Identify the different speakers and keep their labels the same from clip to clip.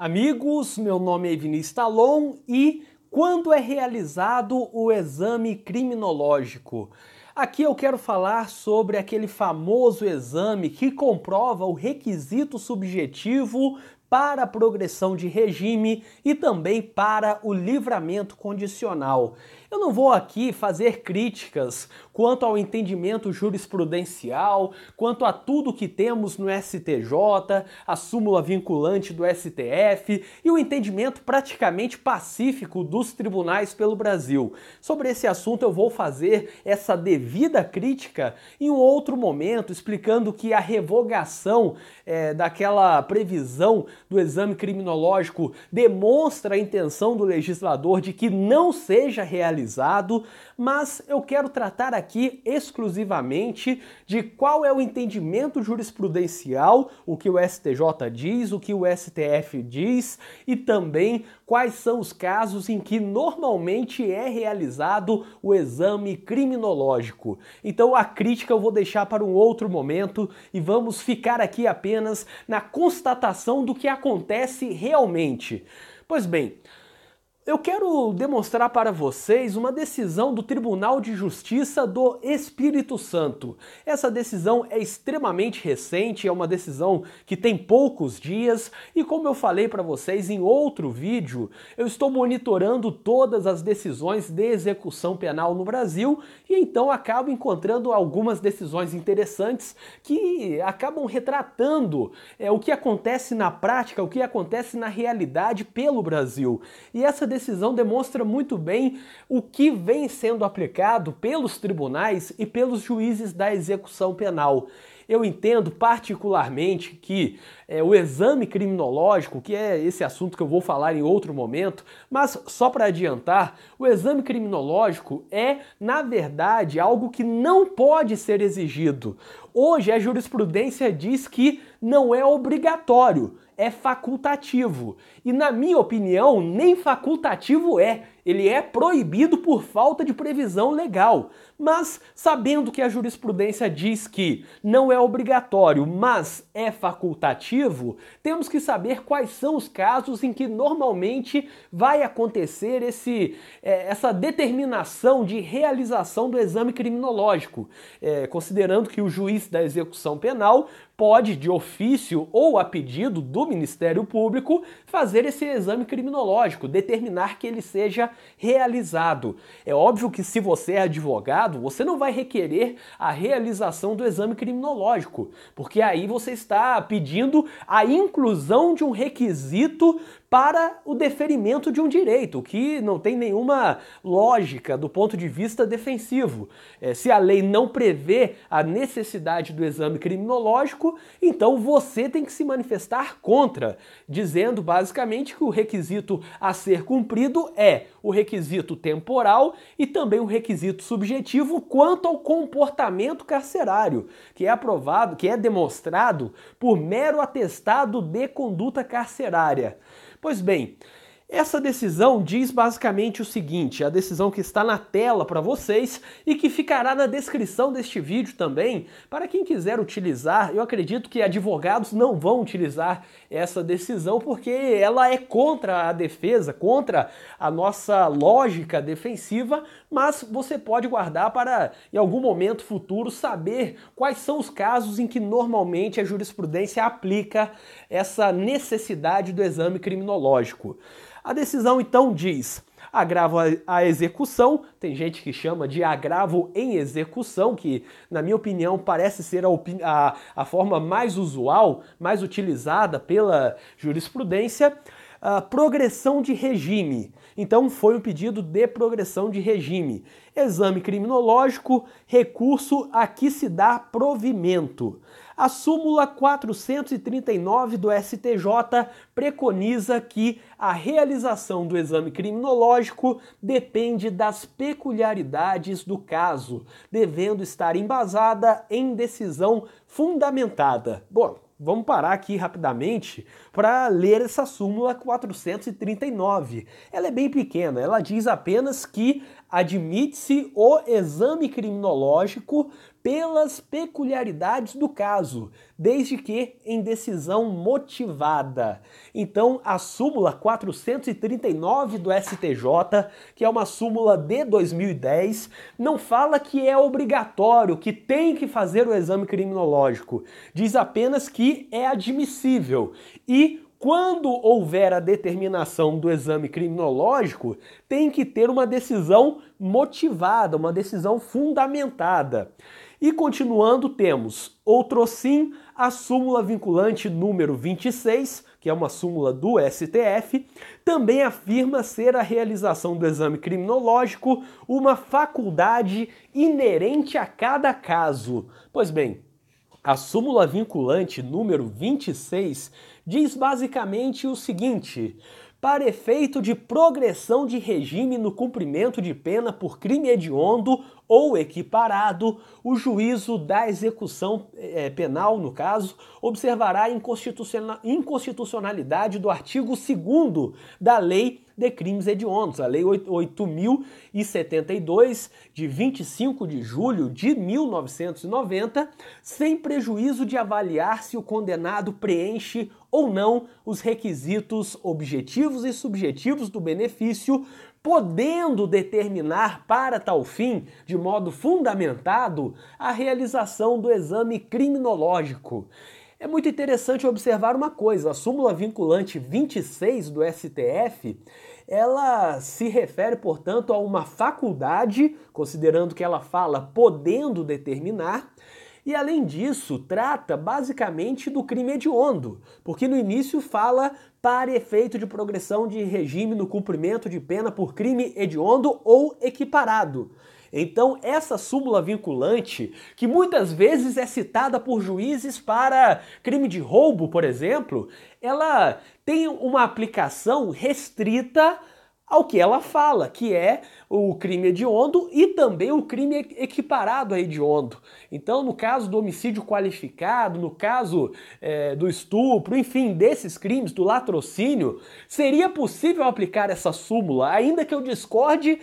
Speaker 1: Amigos, meu nome é Vinícius Talon e quando é realizado o exame criminológico? Aqui eu quero falar sobre aquele famoso exame que comprova o requisito subjetivo para a progressão de regime e também para o livramento condicional. Eu não vou aqui fazer críticas quanto ao entendimento jurisprudencial, quanto a tudo que temos no STJ, a súmula vinculante do STF e o entendimento praticamente pacífico dos tribunais pelo Brasil. Sobre esse assunto eu vou fazer essa devida crítica em um outro momento, explicando que a revogação daquela previsão do exame criminológico demonstra a intenção do legislador de que não seja realizado, mas eu quero tratar aqui exclusivamente de qual é o entendimento jurisprudencial, o que o STJ diz, o que o STF diz e também quais são os casos em que normalmente é realizado o exame criminológico. Então a crítica eu vou deixar para um outro momento e vamos ficar aqui apenas na constatação do que acontece realmente. Pois bem, eu quero demonstrar para vocês uma decisão do Tribunal de Justiça do Espírito Santo. Essa decisão é extremamente recente, é uma decisão que tem poucos dias e como eu falei para vocês em outro vídeo, eu estou monitorando todas as decisões de execução penal no Brasil e então acabo encontrando algumas decisões interessantes que acabam retratando o que acontece na prática, o que acontece na realidade pelo Brasil. E essa decisão demonstra muito bem o que vem sendo aplicado pelos tribunais e pelos juízes da execução penal. Eu entendo particularmente que o exame criminológico, que é esse assunto que eu vou falar em outro momento, mas só para adiantar, o exame criminológico é, na verdade, algo que não pode ser exigido. Hoje a jurisprudência diz que não é obrigatório, é facultativo. E na minha opinião, nem facultativo é. Ele é proibido por falta de previsão legal. Mas, sabendo que a jurisprudência diz que não é obrigatório, mas é facultativo, temos que saber quais são os casos em que normalmente vai acontecer essa determinação de realização do exame criminológico, considerando que o juiz da execução penal pode, de ofício ou a pedido do Ministério Público, fazer esse exame criminológico, determinar que ele seja realizado. É óbvio que se você é advogado, você não vai requerer a realização do exame criminológico, porque aí você está pedindo a inclusão de um requisito para o deferimento de um direito, que não tem nenhuma lógica do ponto de vista defensivo. Se a lei não prevê a necessidade do exame criminológico, então você tem que se manifestar contra, dizendo basicamente que o requisito a ser cumprido é o requisito temporal e também o requisito subjetivo quanto ao comportamento carcerário, que é aprovado, que é demonstrado por mero atestado de conduta carcerária. Pois bem, essa decisão diz basicamente o seguinte, a decisão que está na tela para vocês e que ficará na descrição deste vídeo também, para quem quiser utilizar. Eu acredito que advogados não vão utilizar essa decisão porque ela é contra a defesa, contra a nossa lógica defensiva, mas você pode guardar para, em algum momento futuro, saber quais são os casos em que normalmente a jurisprudência aplica essa necessidade do exame criminológico. A decisão então diz: agravo à execução, tem gente que chama de agravo em execução, que na minha opinião parece ser a forma mais usual, mais utilizada pela jurisprudência. Progressão de regime. Então foi um pedido de progressão de regime. Exame criminológico, recurso a que se dá provimento. A súmula 439 do STJ preconiza que a realização do exame criminológico depende das peculiaridades do caso, devendo estar embasada em decisão fundamentada. Bom, vamos parar aqui rapidamente para ler essa súmula 439. Ela é bem pequena, ela diz apenas que admite-se o exame criminológico pelas peculiaridades do caso, desde que em decisão motivada. Então, a súmula 439 do STJ, que é uma súmula de 2010, não fala que é obrigatório, que tem que fazer o exame criminológico. Diz apenas que é admissível e quando houver a determinação do exame criminológico, tem que ter uma decisão motivada, uma decisão fundamentada. E continuando, temos outrossim a súmula vinculante número 26, que é uma súmula do STF, também afirma ser a realização do exame criminológico uma faculdade inerente a cada caso. Pois bem, a súmula vinculante número 26 diz basicamente o seguinte: para efeito de progressão de regime no cumprimento de pena por crime hediondo ou equiparado, o juízo da execução penal, no caso, observará a inconstitucionalidade do artigo 2º da Lei de Crimes Hediondos, a Lei 8.072, de 25 de julho de 1990, sem prejuízo de avaliar se o condenado preenche ou não os requisitos objetivos e subjetivos do benefício, podendo determinar para tal fim, de modo fundamentado, a realização do exame criminológico. É muito interessante observar uma coisa: a súmula vinculante 26 do STF, ela se refere, portanto, a uma faculdade, considerando que ela fala podendo determinar, e além disso, trata basicamente do crime hediondo, porque no início fala para efeito de progressão de regime no cumprimento de pena por crime hediondo ou equiparado. Então, essa súmula vinculante, que muitas vezes é citada por juízes para crime de roubo, por exemplo, ela tem uma aplicação restrita ao que ela fala, que é o crime hediondo e também o crime equiparado a hediondo. Então, no caso do homicídio qualificado, no caso do estupro, enfim, desses crimes, do latrocínio, seria possível aplicar essa súmula, ainda que eu discorde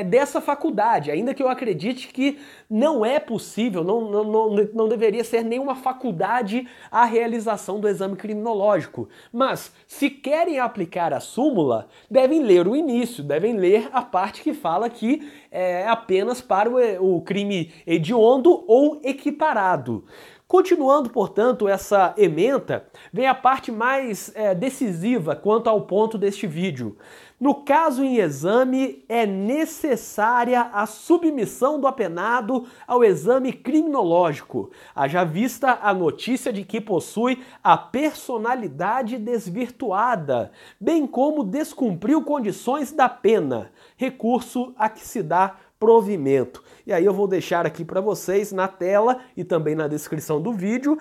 Speaker 1: dessa faculdade, ainda que eu acredite que não é possível, não deveria ser nenhuma faculdade a realização do exame criminológico. Mas, se querem aplicar a súmula, devem ler o início, devem ler a parte que fala que é apenas para o crime hediondo ou equiparado. Continuando, portanto, essa ementa, vem a parte mais decisiva quanto ao ponto deste vídeo. No caso em exame, é necessária a submissão do apenado ao exame criminológico, haja vista a notícia de que possui a personalidade desvirtuada, bem como descumpriu condições da pena, recurso a que se dá provimento. E aí eu vou deixar aqui para vocês na tela e também na descrição do vídeo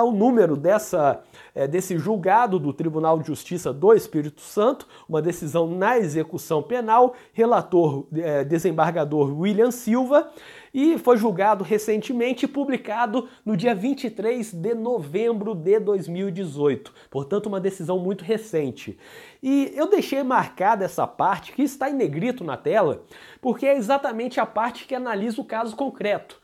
Speaker 1: o número desse julgado do Tribunal de Justiça do Espírito Santo, uma decisão na execução penal, relator desembargador William Silva, e foi julgado recentemente e publicado no dia 23 de novembro de 2018. Portanto, uma decisão muito recente. E eu deixei marcada essa parte, que está em negrito na tela, porque é exatamente a parte que analisa o caso concreto.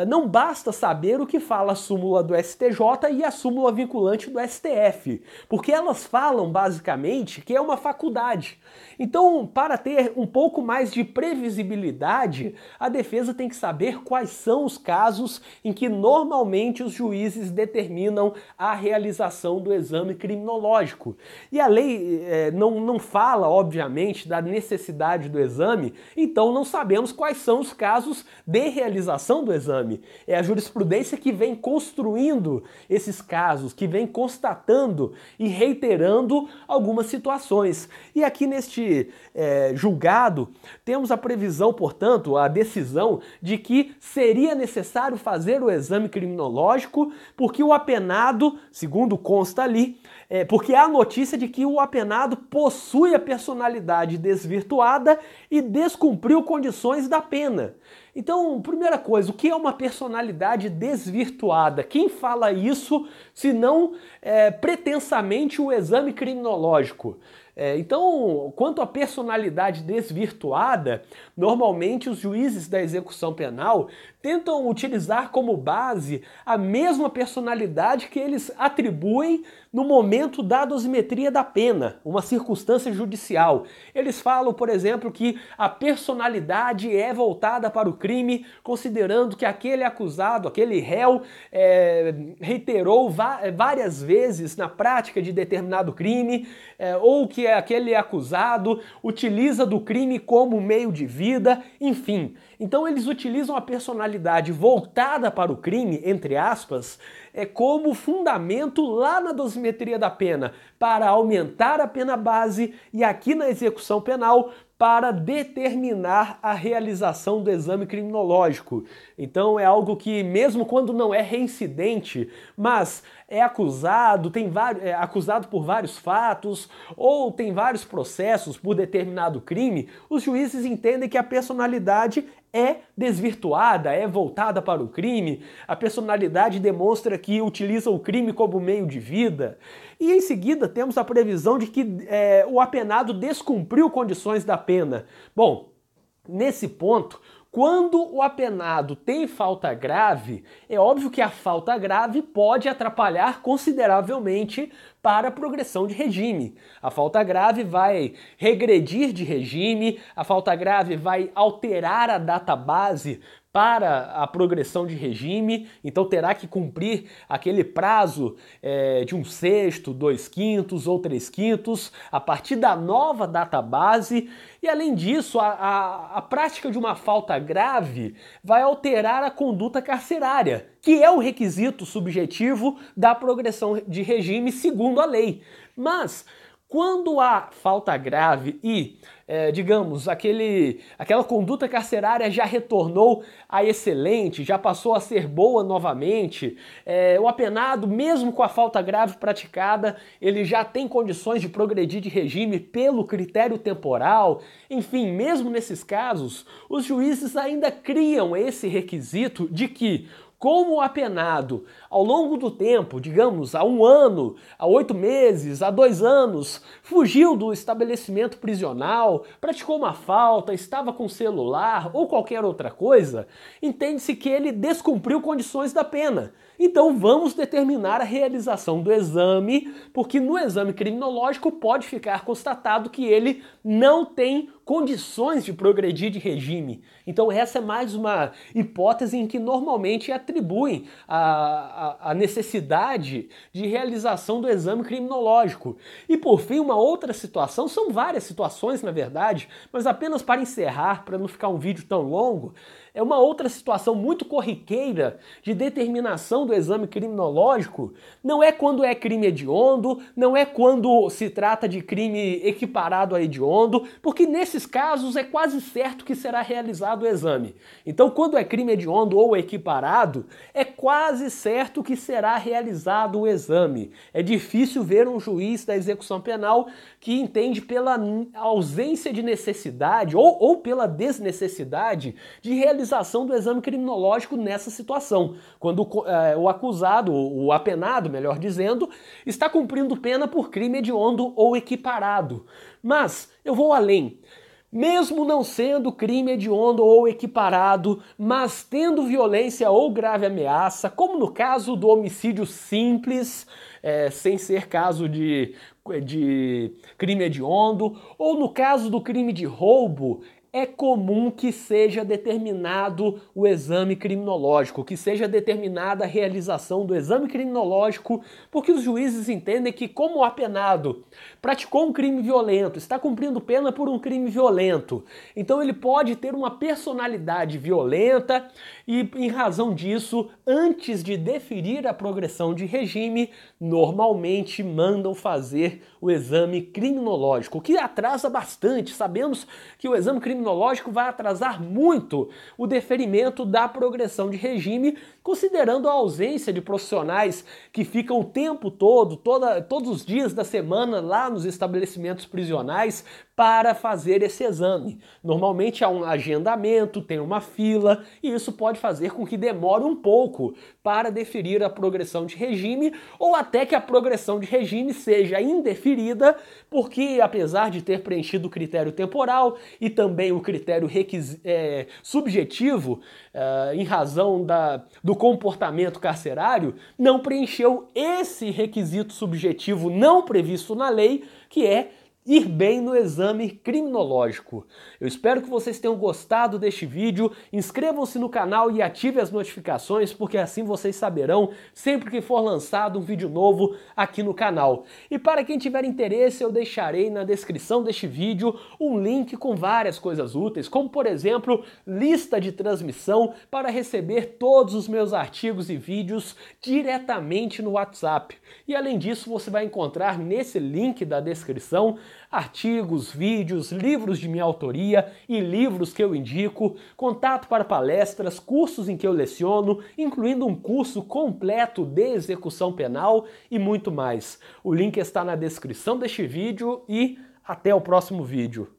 Speaker 1: Não basta saber o que fala a súmula do STJ e a súmula vinculante do STF, porque elas falam basicamente que é uma faculdade. Então, para ter um pouco mais de previsibilidade, a defesa tem que saber quais são os casos em que normalmente os juízes determinam a realização do exame criminológico. E a lei não fala, obviamente, da necessidade do exame, então não sabemos quais são os casos de realização do exame. É a jurisprudência que vem construindo esses casos, que vem constatando e reiterando algumas situações. E aqui neste julgado, temos a previsão, portanto, a decisão de que seria necessário fazer o exame criminológico porque o apenado, segundo consta ali, porque há a notícia de que o apenado possui a personalidade desvirtuada e descumpriu condições da pena. Então, primeira coisa, o que é uma personalidade desvirtuada? Quem fala isso, se não pretensamente o exame criminológico? Então, quanto à personalidade desvirtuada, normalmente os juízes da execução penal tentam utilizar como base a mesma personalidade que eles atribuem no momento da dosimetria da pena, uma circunstância judicial. Eles falam, por exemplo, que a personalidade é voltada para o crime, considerando que aquele acusado, aquele réu, reiterou várias vezes na prática de determinado crime, ou que aquele acusado utiliza do crime como meio de vida, enfim. Então eles utilizam a personalidade voltada para o crime, entre aspas, como fundamento lá na dosimetria da pena, para aumentar a pena base e aqui na execução penal para determinar a realização do exame criminológico. Então é algo que, mesmo quando não é reincidente, mas é acusado, acusado por vários fatos ou tem vários processos por determinado crime, os juízes entendem que a personalidade é desvirtuada, é voltada para o crime, a personalidade demonstra que utiliza o crime como meio de vida. E em seguida temos a previsão de que o apenado descumpriu condições da pena. Bom, nesse ponto, quando o apenado tem falta grave, é óbvio que a falta grave pode atrapalhar consideravelmente para a progressão de regime. A falta grave vai regredir de regime, a falta grave vai alterar a data base para a progressão de regime, então terá que cumprir aquele prazo de 1/6, 2/5 ou 3/5 a partir da nova data base. E além disso, a prática de uma falta grave vai alterar a conduta carcerária, que é o requisito subjetivo da progressão de regime segundo a lei. Mas quando há falta grave e, digamos, aquela conduta carcerária já retornou a excelente, já passou a ser boa novamente, o apenado, mesmo com a falta grave praticada, ele já tem condições de progredir de regime pelo critério temporal. Enfim, mesmo nesses casos, os juízes ainda criam esse requisito de que, como o apenado, ao longo do tempo, digamos, há 1 ano, há 8 meses, há 2 anos, fugiu do estabelecimento prisional, praticou uma falta, estava com celular ou qualquer outra coisa, entende-se que ele descumpriu condições da pena. Então vamos determinar a realização do exame, porque no exame criminológico pode ficar constatado que ele não tem condições de progredir de regime. Então essa é mais uma hipótese em que normalmente atribuem a necessidade de realização do exame criminológico. E por fim, uma outra situação, são várias situações na verdade, mas apenas para encerrar, para não ficar um vídeo tão longo, é uma outra situação muito corriqueira de determinação do exame criminológico, não é quando é crime hediondo, não é quando se trata de crime equiparado a hediondo, porque nesses casos é quase certo que será realizado o exame. Então, quando é crime hediondo ou equiparado, é quase certo que será realizado o exame. É difícil ver um juiz da execução penal que entende pela ausência de necessidade ou pela desnecessidade de realização do exame criminológico nessa situação, quando o acusado, o apenado, melhor dizendo, está cumprindo pena por crime hediondo ou equiparado. Mas eu vou além. Mesmo não sendo crime hediondo ou equiparado, mas tendo violência ou grave ameaça, como no caso do homicídio simples, sem ser caso de crime hediondo, ou no caso do crime de roubo, é comum que seja determinado o exame criminológico, que seja determinada a realização do exame criminológico, porque os juízes entendem que, como o apenado praticou um crime violento, está cumprindo pena por um crime violento, então ele pode ter uma personalidade violenta e, em razão disso, antes de deferir a progressão de regime, normalmente mandam fazer o exame criminológico, o que atrasa bastante. Sabemos que o exame criminológico vai atrasar muito o deferimento da progressão de regime, considerando a ausência de profissionais que ficam o tempo todo, todos os dias da semana lá nos estabelecimentos prisionais para fazer esse exame. Normalmente há um agendamento, tem uma fila, e isso pode fazer com que demore um pouco para deferir a progressão de regime, ou até que a progressão de regime seja indeferida, porque apesar de ter preenchido o critério temporal e também o critério subjetivo, em razão do comportamento carcerário, não preencheu esse requisito subjetivo não previsto na lei, que é ir bem no exame criminológico. Eu espero que vocês tenham gostado deste vídeo, inscrevam-se no canal e ativem as notificações, porque assim vocês saberão sempre que for lançado um vídeo novo aqui no canal. E para quem tiver interesse, eu deixarei na descrição deste vídeo um link com várias coisas úteis, como por exemplo, lista de transmissão para receber todos os meus artigos e vídeos diretamente no WhatsApp. E além disso, você vai encontrar nesse link da descrição artigos, vídeos, livros de minha autoria e livros que eu indico, contato para palestras, cursos em que eu leciono, incluindo um curso completo de execução penal e muito mais. O link está na descrição deste vídeo e até o próximo vídeo.